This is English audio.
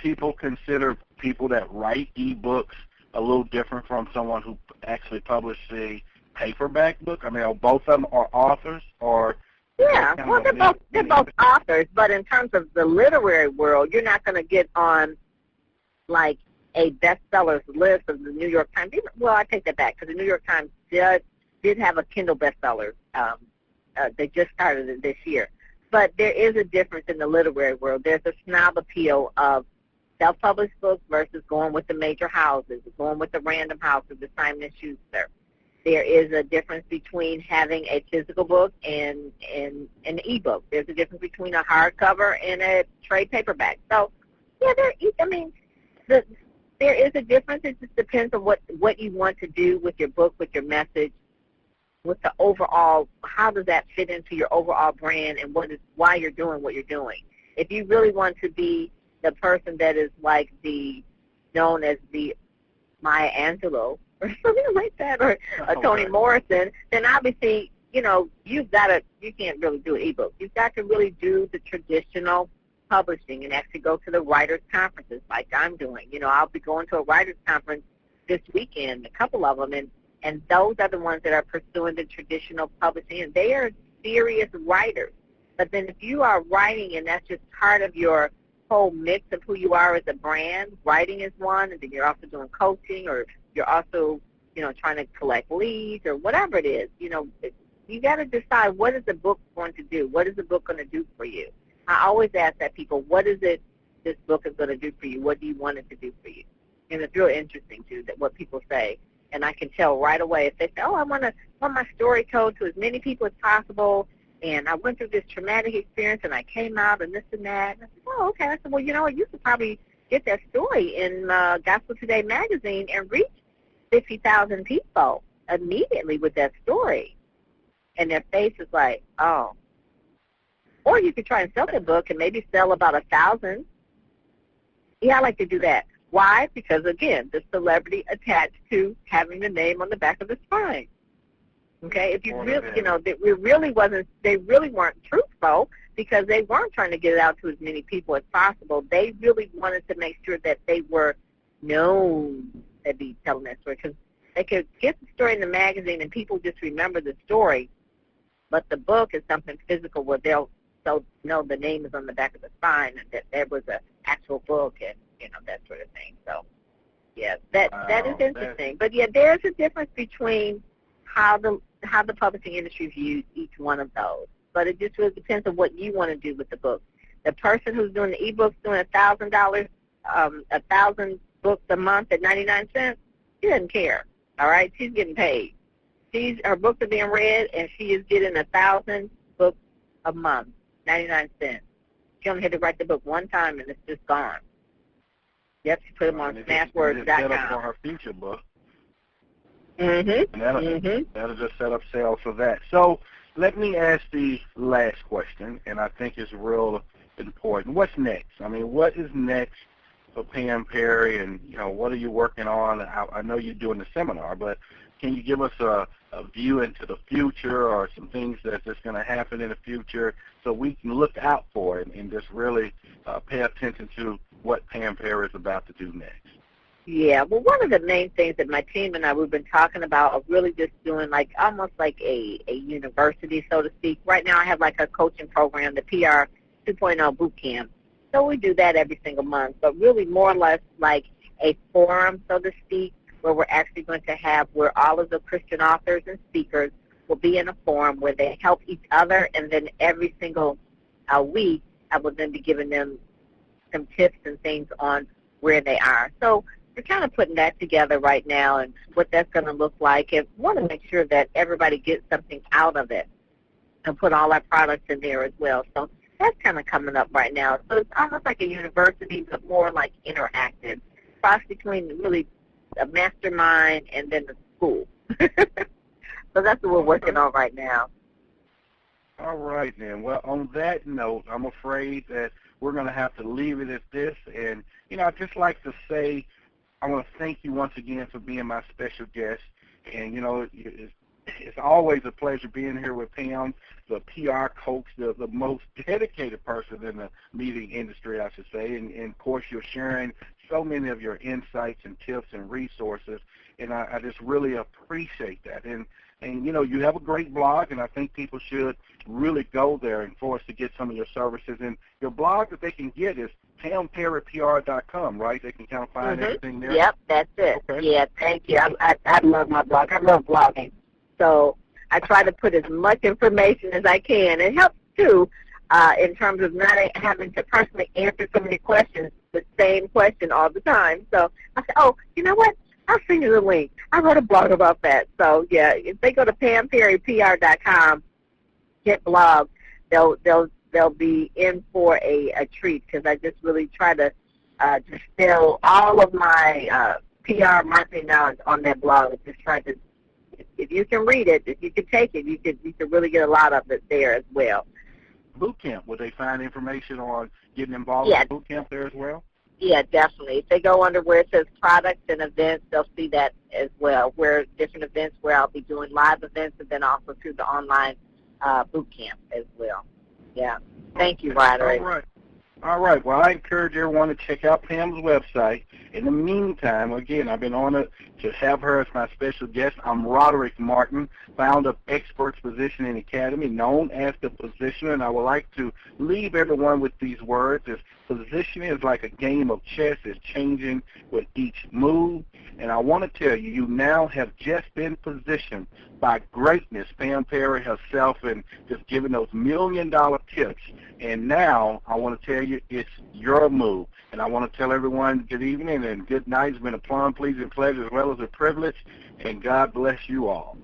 people consider people that write ebooks a little different from someone who actually published a paperback book? I mean, are both of them are authors, or yeah, well, they're both authors, but in terms of the literary world, you're not going to get on like a bestsellers list of the New York Times. Well, I take that back, because the New York Times did have a Kindle bestseller. They just started it this year. But there is a difference in the literary world. There's a snob appeal of self-published books versus going with the major houses, going with the Random House or the Simon & Schuster. There is a difference between having a physical book and an e-book. There's a difference between a hardcover and a trade paperback. So, yeah, there is a difference. It just depends on what you want to do with your book, with your message, with the overall, how does that fit into your overall brand, and why you're doing what you're doing. If you really want to be the person that is like known as the Maya Angelou or something like that, or Toni Morrison, then obviously, you can't really do an ebook. You've got to really do the traditional publishing and actually go to the writers' conferences like I'm doing. I'll be going to a writers' conference this weekend, a couple of them, and those are the ones that are pursuing the traditional publishing, and they are serious writers. But then if you are writing and that's just part of your whole mix of who you are as a brand, writing is one, and then you're also doing coaching, or you're also, trying to collect leads or whatever it is, you got to decide, what is the book going to do? What is the book going to do for you? I always ask that people, what is it this book is going to do for you? What do you want it to do for you? And it's real interesting, too, that what people say. And I can tell right away if they say, I want my story told to as many people as possible, and I went through this traumatic experience, and I came out, and this and that. And I said, oh, okay. I said, well, you should probably get that story in Gospel Today magazine and reach 50,000 people immediately with that story. And their face is like, oh. Or you could try and sell the book and maybe sell about 1,000. Yeah, I like to do that. Why? Because, again, the celebrity attached to having the name on the back of the spine. Okay? If you really, they really weren't truthful, because they weren't trying to get it out to as many people as possible. They really wanted to make sure that they were known to be telling that story, because they could get the story in the magazine and people just remember the story, but the book is something physical where they'll know the name is on the back of the spine and that there was an actual book and, that sort of thing. So, yeah, that is interesting. But, yeah, there's a difference between how the publishing industry views each one of those. But it just really depends on what you want to do with the book. The person who's doing the e-books doing $1,000, 1,000 books a month at 99 cents, she doesn't care, all right? She's getting paid. Her books are being read, and she is getting 1,000 books a month, 99 cents. She only had to write the book one time, and it's just gone. Yep, she put them on Smashwords.com. Set up for her future book. Mm-hmm. And that'll just set up sales for that. So let me ask the last question, and I think it's real important. What's next? I mean, what is next for Pam Perry, and, what are you working on? I know you're doing the seminar, but can you give us a view into the future, or some things that's just going to happen in the future, so we can look out for it and just really pay attention to what Pam Perry is about to do next? Yeah, well, one of the main things that my team and I, we've been talking about are really just doing almost like a university, so to speak. Right now I have like a coaching program, the PR 2.0 boot camp. So we do that every single month, but really more or less like a forum, so to speak, where we're actually going to have where all of the Christian authors and speakers will be in a forum where they help each other, and then every single week I will then be giving them some tips and things on where they are. So we're kind of putting that together right now and what that's going to look like, and want to make sure that everybody gets something out of it and put all our products in there as well. So that's kind of coming up right now. So it's almost like a university, but more like interactive, cross between really a mastermind and then the school. So that's what we're working on right now. All right, then. Well, on that note, I'm afraid that we're going to have to leave it at this. And, I'd just like to say I want to thank you once again for being my special guest. And, it's always a pleasure being here with Pam, the PR coach, the most dedicated person in the meeting industry, I should say. And of course, you're sharing so many of your insights and tips and resources, and I just really appreciate that. And you know, you have a great blog, and I think people should really go there and for us to get some of your services. And your blog that they can get is PamPerryPR.com, right? They can kind of find everything there. Yep, that's it. Okay. Yeah, thank you. I love my blog. I love blogging. So I try to put as much information as I can. It helps, too, in terms of not having to personally answer so many questions, the same question all the time. So I said, oh, you know what? I'll send you the link. I wrote a blog about that. So, yeah, if they go to PamPerryPR.com, hit blog, they'll be in for a treat, because I just really try to distill all of my PR marketing knowledge on that blog. I just try to, if you can read it, if you can take it, you can really get a lot of it there as well. Boot camp, will they find information on getting involved in boot camp there as well? Yeah, definitely. If they go under where it says products and events, they'll see that as well, where different events where I'll be doing live events, and then also through the online boot camp as well. Yeah. Thank you, Roderick. All right. Well, I encourage everyone to check out Pam's website. In the meantime, again, I've been honored to have her as my special guest. I'm Roderick Martin, founder of Experts Positioning Academy, known as The Positioner, and I would like to leave everyone with these words. Positioning is like a game of chess. It's changing with each move. And I want to tell you, you now have just been positioned by greatness, Pam Perry herself, and just giving those $1 million tips. And now I want to tell you, it's your move. And I want to tell everyone good evening and good night. It's been a plum, pleasing pleasure as well as a privilege. And God bless you all.